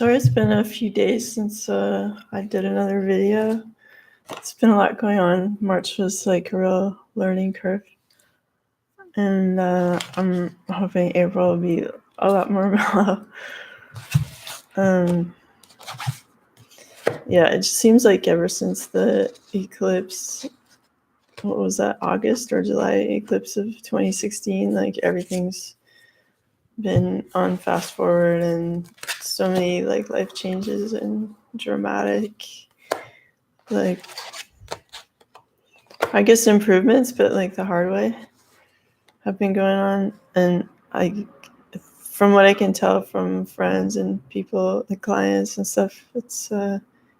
Sorry, it's been a few days since I did another video. It's been a lot going on. March was like a real learning curve. And I'm hoping April will be a lot more mellow. Yeah, it just seems like ever since the eclipse, what was that, August or July eclipse of 2016, like everything's been on fast forward and so many like life changes and dramatic, like, I guess improvements, but like the hard way have been going on. And from what I can tell from friends and people, the clients and stuff, it's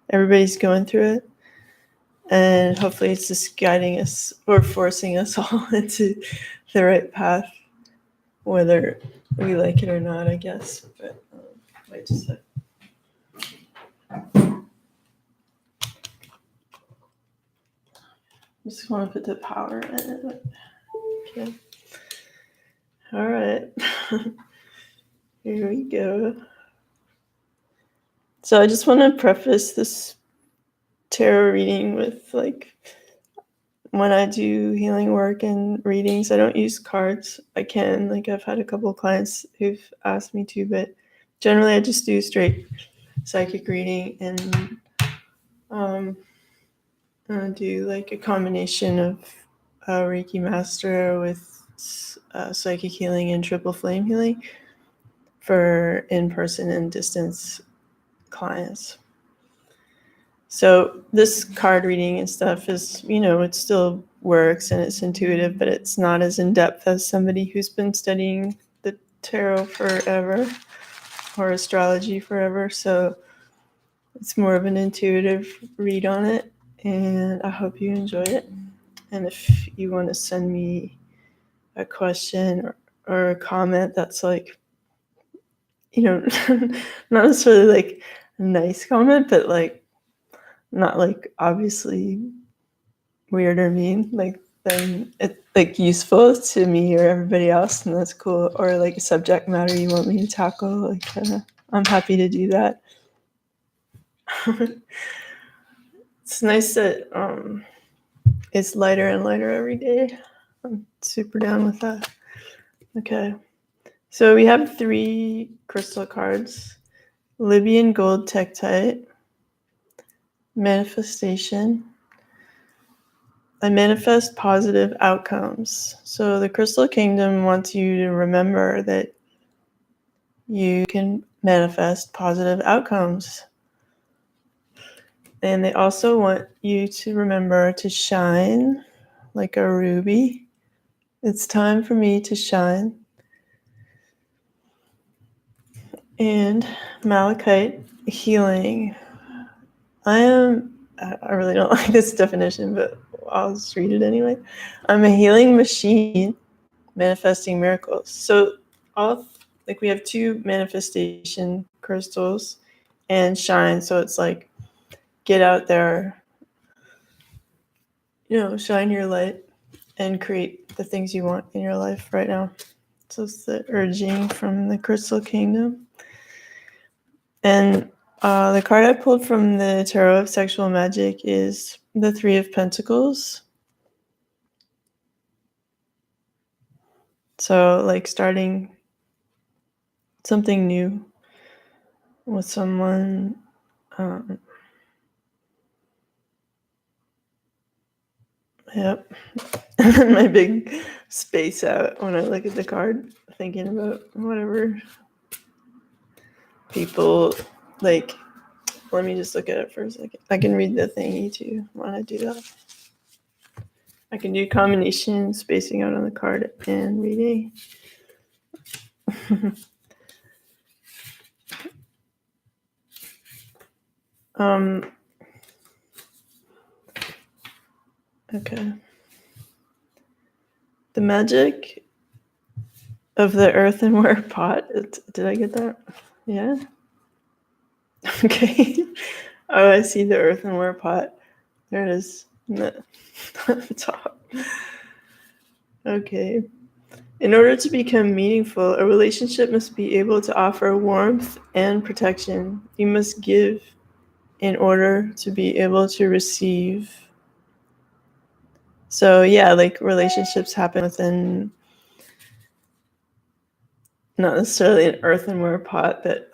everybody's going through it. And hopefully it's just guiding us or forcing us all into the right path, whether we like it or not, I guess. But wait just a sec. I just want to put the power in it. Okay. All right. Here we go. So I just want to preface this tarot reading with, like, when I do healing work and readings, I don't use cards. I can, like, I've had a couple of clients who've asked me to, but generally I just do straight psychic reading and do like a combination of Reiki Master with psychic healing and triple flame healing for in-person and distance clients. So this card reading and stuff is, it still works and it's intuitive, but it's not as in-depth as somebody who's been studying the tarot forever or astrology forever. So it's more of an intuitive read on it, and I hope you enjoy it. And if you want to send me a question or a comment that's like, not necessarily like a nice comment, but like not like obviously weird or mean, like then it's like useful to me or everybody else, and that's cool. Or like a subject matter you want me to tackle, like I'm happy to do that. It's nice that it's lighter and lighter every day. I'm super down with that. Okay, so we have 3 crystal cards: Libyan gold tektite, manifestation. I manifest positive outcomes. So the Crystal Kingdom wants you to remember that you can manifest positive outcomes. And they also want you to remember to shine like a ruby. It's time for me to shine. And malachite, healing. I really don't like this definition, but I'll just read it anyway. I'm a healing machine manifesting miracles. So we have 2 manifestation crystals and shine. So it's like, get out there, shine your light and create the things you want in your life right now. So it's the urging from the Crystal Kingdom. And the card I pulled from the Tarot of Sexual Magic is the 3 of Pentacles. So like starting something new with someone. Yep. My big space out when I look at the card, thinking about whatever people like. Let me just look at it for a second. I can read the thingy too when I do that. I can do combination, spacing out on the card, and reading. Okay. The magic of the earthenware pot. Did I get that? Yeah. Okay. Oh, I see the earthenware pot. There it is. On the top. Okay. In order to become meaningful, a relationship must be able to offer warmth and protection. You must give in order to be able to receive. So yeah, like relationships happen within not necessarily an earthenware pot, but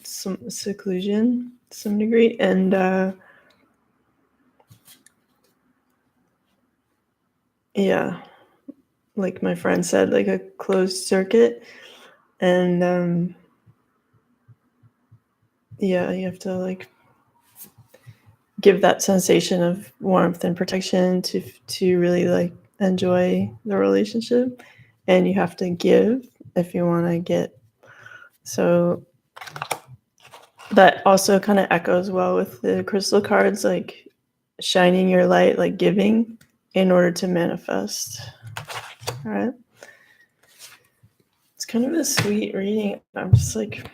some seclusion to some degree. And yeah, like my friend said, like a closed circuit. And yeah, you have to like give that sensation of warmth and protection to really like enjoy the relationship, and you have to give if you want to get. So that also kind of echoes well with the crystal cards, like shining your light, like giving in order to manifest. All right, it's kind of a sweet reading. I'm just like,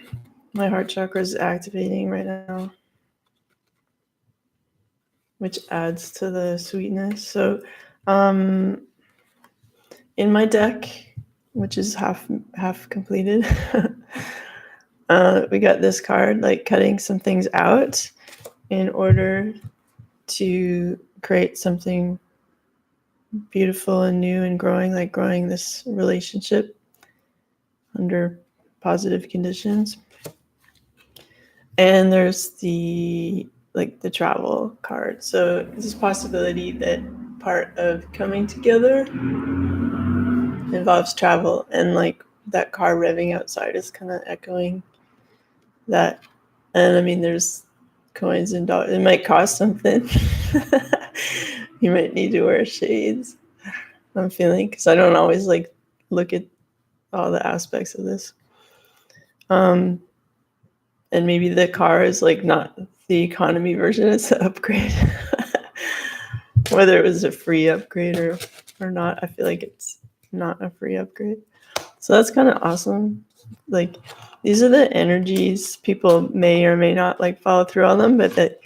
my heart chakra is activating right now, which adds to the sweetness. So in my deck, which is half completed, we got this card, like cutting some things out in order to create something beautiful and new and growing, like growing this relationship under positive conditions. And there's the travel card. So there's a possibility that part of coming together involves travel, and like that car revving outside is kind of echoing that. And I mean, there's coins and dollars. It might cost something. You might need to wear shades, I'm feeling, because I don't always like look at all the aspects of this. And maybe the car is like not the economy version, it's the upgrade. Whether it was a free upgrade or not, I feel like it's not a free upgrade. So that's kind of awesome. Like, these are the energies. People may or may not like follow through on them, but that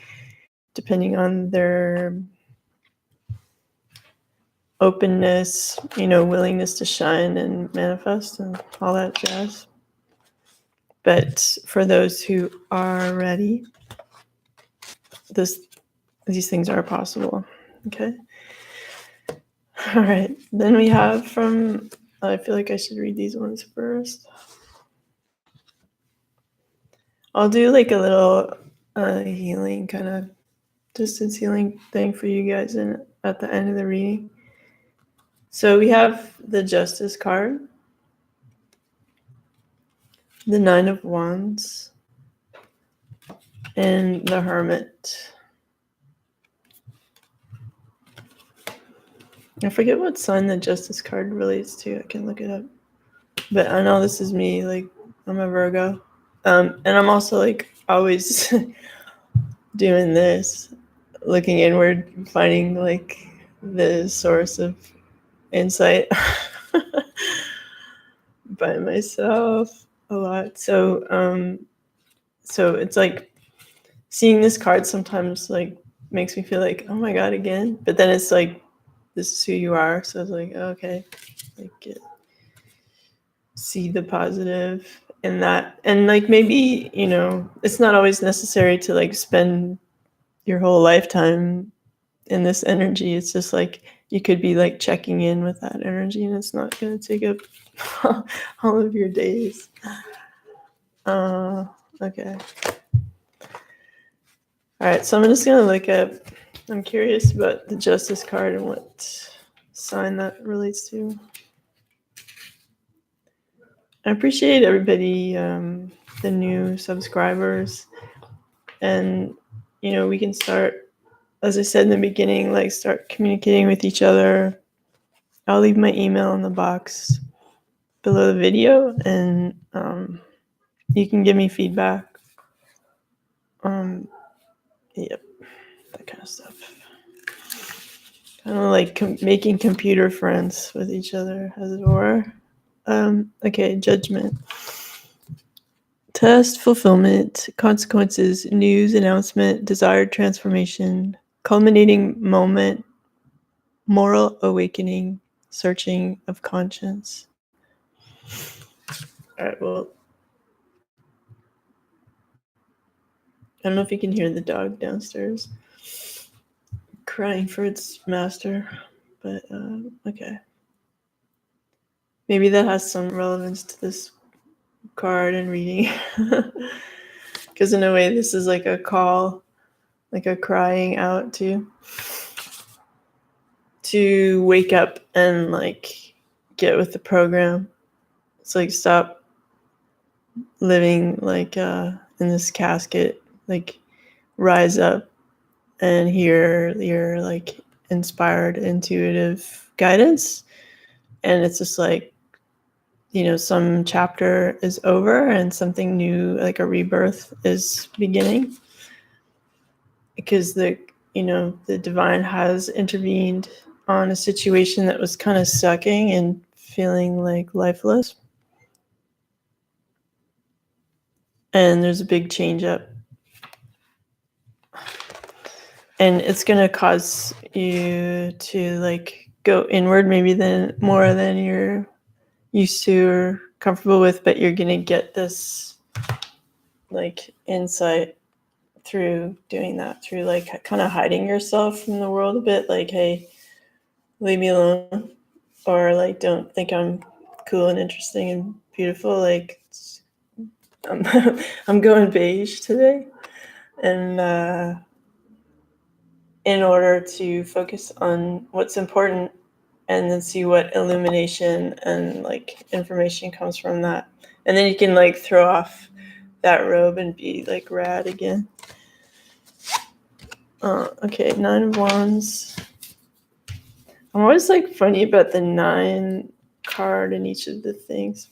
depending on their openness, willingness to shine and manifest and all that jazz. But for those who are ready, these things are possible. Okay. All right. Then we have from, I feel like I should read these ones first. I'll do like a little healing, kind of distance healing thing for you guys at the end of the reading. So we have the Justice card, the Nine of Wands, and the Hermit. I forget what sign the Justice card relates to. I can look it up. But I know this is me, like I'm a Virgo. And I'm also like always doing this, looking inward, finding like the source of insight by myself a lot. So it's like seeing this card sometimes like makes me feel like, oh my God, again. But then it's like, this is who you are. So it's like, okay, like see the positive in that. And like maybe, it's not always necessary to like spend your whole lifetime in this energy. It's just like you could be like checking in with that energy, and it's not going to take up all of your days. Okay. All right, so I'm just going to look up. I'm curious about the Justice card and what sign that relates to. I appreciate everybody, the new subscribers. And, we can start, as I said in the beginning, like start communicating with each other. I'll leave my email in the box below the video, and you can give me feedback. Yep, that kind of stuff. Kind of like making computer friends with each other, as it were. Okay, Judgment. Test, fulfillment, consequences, news, announcement, desired transformation, culminating moment, moral awakening, searching of conscience. All right, well, I don't know if you can hear the dog downstairs crying for its master, but okay. Maybe that has some relevance to this card and reading. Because in a way, this is like a call, like a crying out to wake up and like get with the program. It's like stop living like in this casket, like rise up and hear your like inspired intuitive guidance. And it's just like, you know, some chapter is over and something new, like a rebirth, is beginning, because the divine has intervened on a situation that was kind of sucking and feeling like lifeless. And there's a big change up. And it's going to cause you to like go inward, maybe more than you're used to or comfortable with, but you're going to get this like insight through doing that, through like kind of hiding yourself from the world a bit, like, hey, leave me alone, or like, don't think I'm cool and interesting and beautiful, like I'm going beige today. And in order to focus on what's important and then see what illumination and like information comes from that, and then you can like throw off that robe and be like rad again. Okay, 9 of Wands. I'm always like funny about the 9 card in each of the things.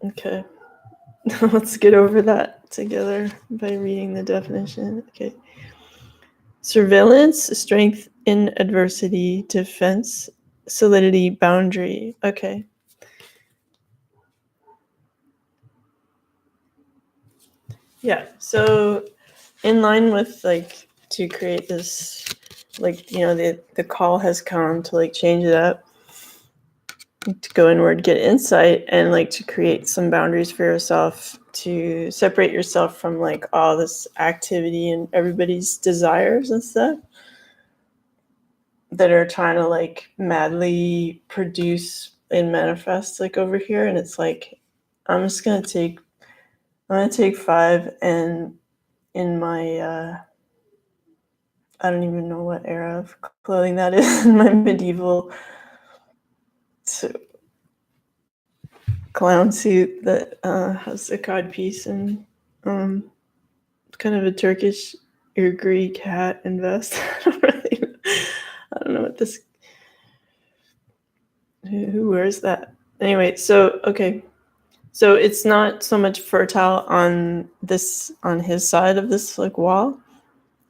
Okay, let's get over that together by reading the definition. Okay. Surveillance, strength in adversity, defense, solidity, boundary. Okay. Yeah, so in line with like to create this, like, you know, the call has come to like change it up, to go inward, get insight, and like to create some boundaries for yourself, to separate yourself from like all this activity and everybody's desires and stuff that are trying to like madly produce and manifest like over here. And it's like, I'm gonna take 5, and in my I don't even know what era of clothing that is, in my medieval clown suit that has a codpiece and kind of a Turkish or Greek hat and vest. I don't know what this. Who wears that? Anyway, so okay, so it's not so much fertile on his side of this like wall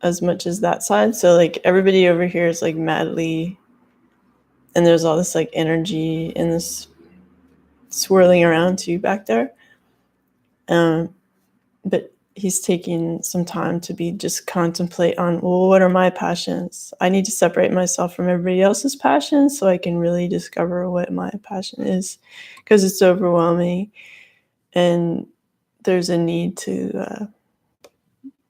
as much as that side. So like everybody over here is like madly, and there's all this like energy in this swirling around too back there. But he's taking some time to be just contemplate on, well, what are my passions? I need to separate myself from everybody else's passions so I can really discover what my passion is, because it's overwhelming and there's a need to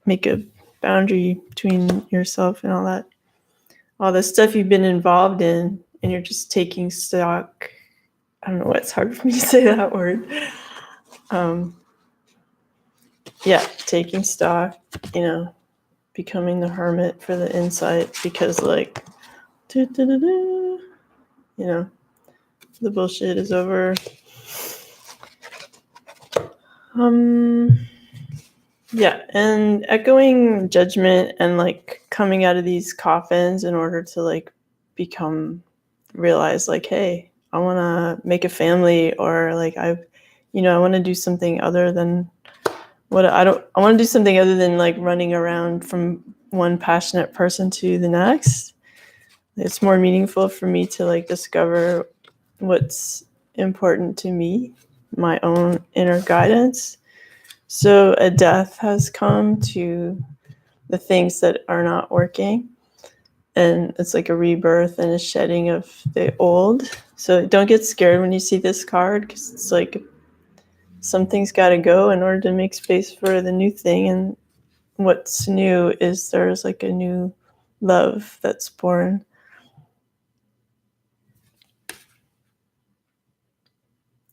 make a boundary between yourself and all the stuff you've been involved in, and you're just taking stock. I don't know why it's hard for me to say that word. Yeah, taking stock, you know, becoming the hermit for the insight, because like, you know, the bullshit is over. Yeah, and echoing judgment and like coming out of these coffins in order to like realize like, hey, I want to make a family, or like I want to do something other than I want to do something other than like running around from one passionate person to the next. It's more meaningful for me to like discover what's important to me, my own inner guidance. So a death has come to the things that are not working. and it's like a rebirth and a shedding of the old. So don't get scared when you see this card, because it's like something's got to go in order to make space for the new thing. And what's new is there's like a new love that's born.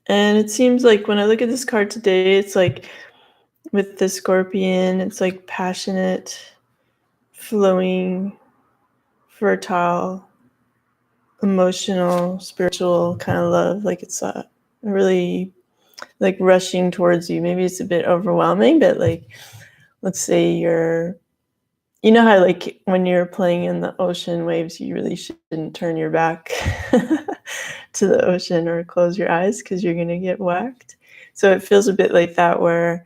And it seems like when I look at this card today, it's like with the Scorpion, it's like passionate, flowing, fertile, emotional, spiritual kind of love. Like it's really like rushing towards you. Maybe it's a bit overwhelming, but like, let's say you know how like when you're playing in the ocean waves, you really shouldn't turn your back to the ocean or close your eyes because you're going to get whacked. So it feels a bit like that, where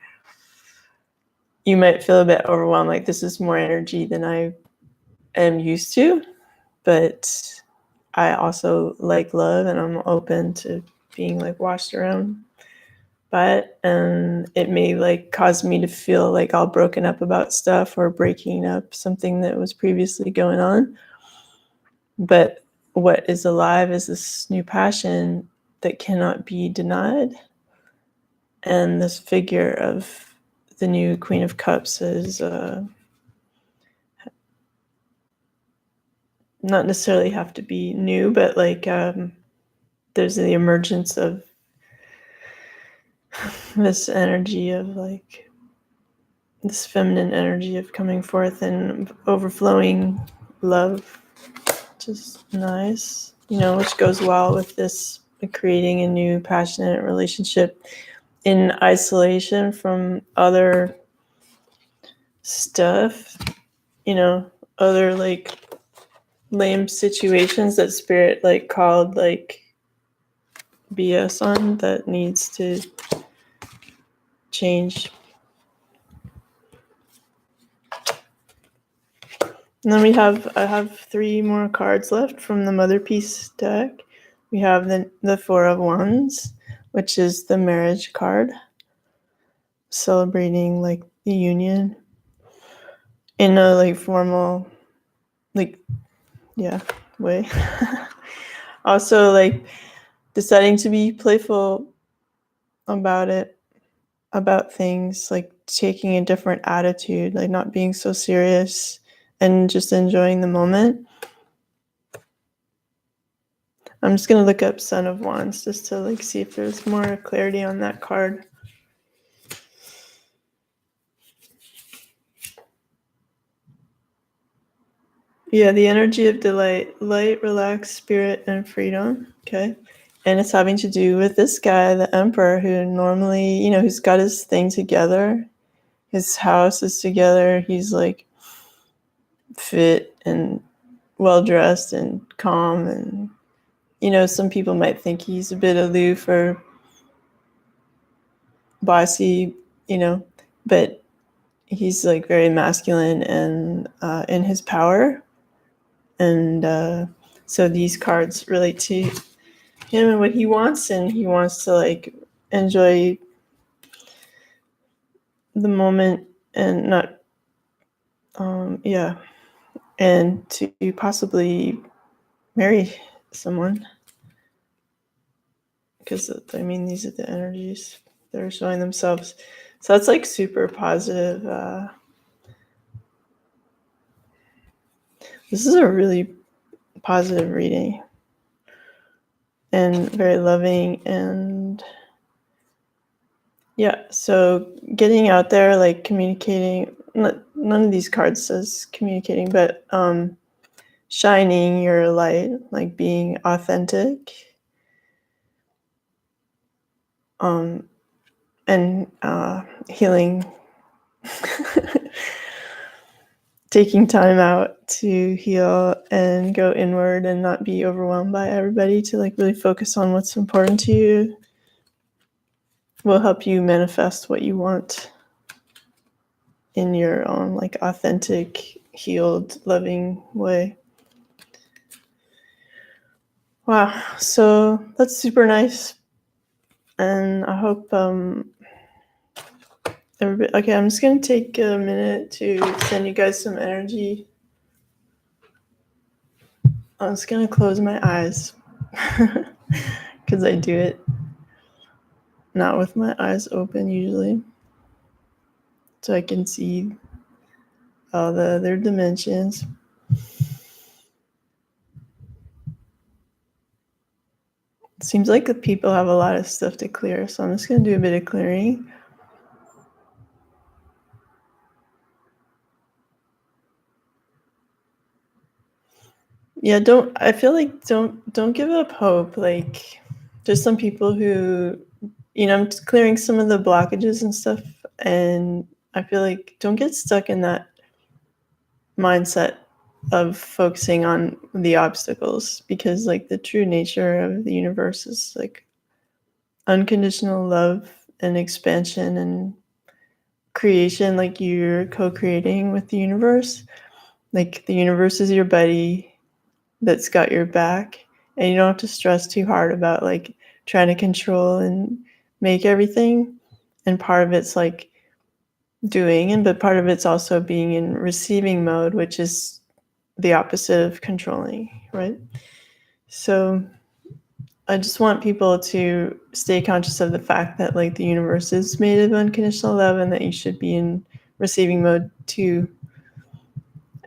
you might feel a bit overwhelmed, like this is more energy than I am used to, but I also like love and I'm open to being like washed around by it. And it may like cause me to feel like all broken up about stuff or breaking up something that was previously going on. But what is alive is this new passion that cannot be denied. And this figure of the new Queen of Cups is not necessarily have to be new, but like there's the emergence of this energy of like this feminine energy of coming forth and overflowing love, which is nice, which goes well with this creating a new passionate relationship in isolation from other stuff, other like lame situations that spirit like called like BS on that needs to change. And then I have 3 more cards left from the Mother Piece deck. We have the Four of Wands, which is the marriage card, celebrating like the union in a like formal, like, yeah, way. Also like deciding to be playful about things, like taking a different attitude, like not being so serious and just enjoying the moment. I'm just going to look up Son of Wands just to like see if there's more clarity on that card. Yeah, the energy of delight, light, relaxed spirit, and freedom. Okay. And it's having to do with this guy, the Emperor, who normally, who's got his thing together. His house is together. He's like fit and well-dressed and calm. And, some people might think he's a bit aloof or bossy, but he's like very masculine and in his power. And so these cards relate to him and what he wants, and he wants to like enjoy the moment and not and to possibly marry someone, because these are the energies that are showing themselves. So that's like super positive. This is a really positive reading and very loving. And yeah, so getting out there, like communicating, none of these cards says communicating, but shining your light, like being authentic, and healing, taking time out to heal and go inward and not be overwhelmed by everybody, to like really focus on what's important to you, will help you manifest what you want in your own like authentic, healed, loving way. Wow, so that's super nice. And I hope everybody, okay, I'm just gonna take a minute to send you guys some energy. I was gonna close my eyes because I do it not with my eyes open usually, so I can see all the other dimensions. It seems like the people have a lot of stuff to clear, so I'm just gonna do a bit of clearing. Yeah, I feel like don't give up hope. Like there's some people who, I'm just clearing some of the blockages and stuff, and I feel like don't get stuck in that mindset of focusing on the obstacles, because like the true nature of the universe is like unconditional love and expansion and creation. Like you're co-creating with the universe. Like the universe is your buddy that's got your back, and you don't have to stress too hard about like trying to control and make everything. And part of it's like doing, and but part of it's also being in receiving mode, which is the opposite of controlling, right? So I just want people to stay conscious of the fact that like the universe is made of unconditional love, and that you should be in receiving mode too.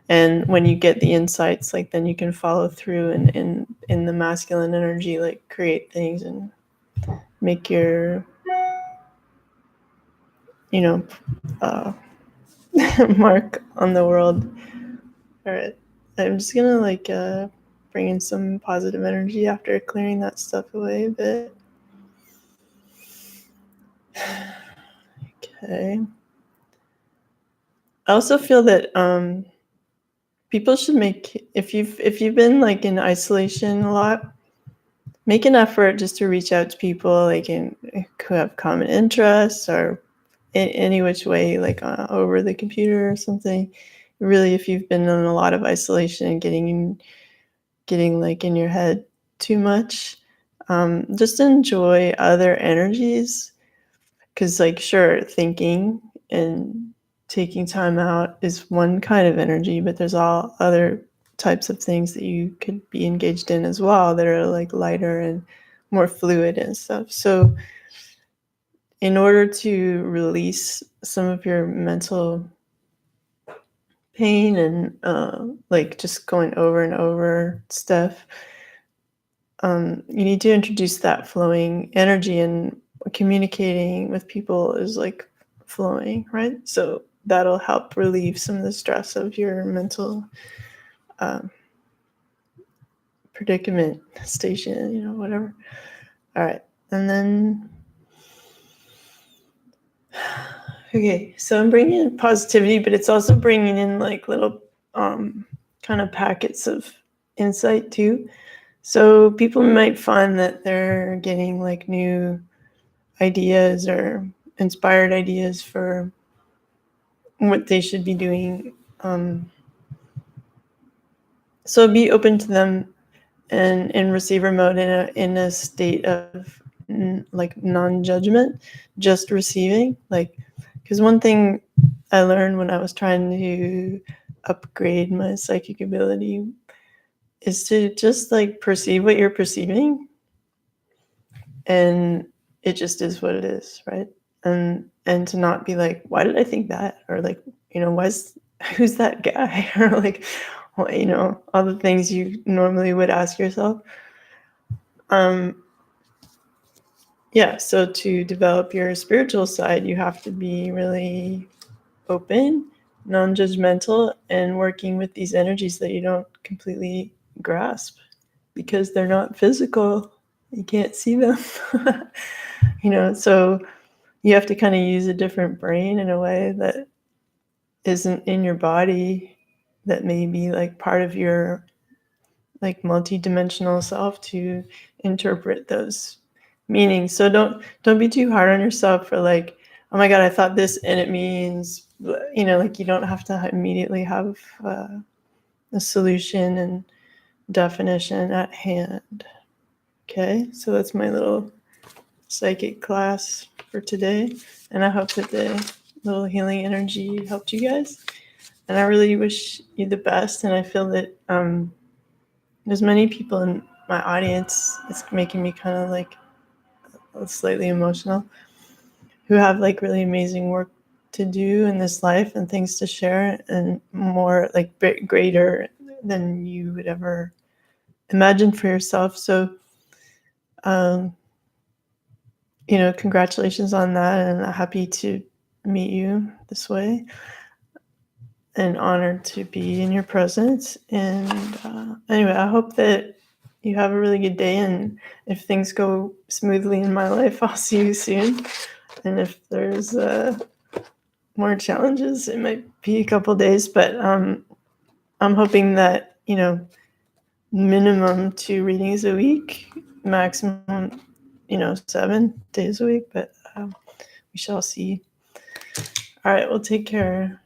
And when you get the insights, like then you can follow through and in the masculine energy, like create things and make your, you know, uh, mark on the world. All right, I'm just gonna like bring in some positive energy after clearing that stuff away a bit. Okay. I also feel that people should make, if you've been like in isolation a lot, make an effort just to reach out to people like who have common interests, or in any which way, like over the computer or something. Really, if you've been in a lot of isolation and getting like in your head too much, just enjoy other energies. Because like sure, thinking and taking time out is one kind of energy, but there's all other types of things that you could be engaged in as well that are like lighter and more fluid and stuff. So in order to release some of your mental pain and like just going over and over stuff, you need to introduce that flowing energy, and communicating with people is like flowing, right? So that'll help relieve some of the stress of your mental um, predicament station, whatever. All right. And then, okay, so I'm bringing in positivity, but it's also bringing in like little kind of packets of insight too. So people might find that they're getting like new ideas or inspired ideas for what they should be doing. So be open to them and in receiver mode, in a state of like non-judgment, just receiving. Like, because one thing I learned when I was trying to upgrade my psychic ability is to just like perceive what you're perceiving, and it just is what it is, right? And to not be like, why did I think that, or like, who's that guy, or like, well, all the things you normally would ask yourself. um yeah, so to develop your spiritual side, you have to be really open, non-judgmental, and working with these energies that you don't completely grasp, because they're not physical. You can't see them. So you have to kind of use a different brain in a way that isn't in your body, that may be like part of your like multi-dimensional self, to interpret those meanings. So don't be too hard on yourself for like, oh my god, I thought this and it means, like you don't have to immediately have a solution and definition at hand. Okay, so that's my little psychic class for today, and I hope that the little healing energy helped you guys, and I really wish you the best. And I feel that there's many people in my audience, it's making me kind of like slightly emotional, who have like really amazing work to do in this life and things to share, and more like greater than you would ever imagine for yourself. So um, congratulations on that, and happy to meet you this way, and honored to be in your presence. And anyway, I hope that you have a really good day, and if things go smoothly in my life, I'll see you soon. And if there's more challenges, it might be a couple days, but I'm hoping that minimum 2 readings a week, maximum 7 days a week, but we shall see. All right, well, take care.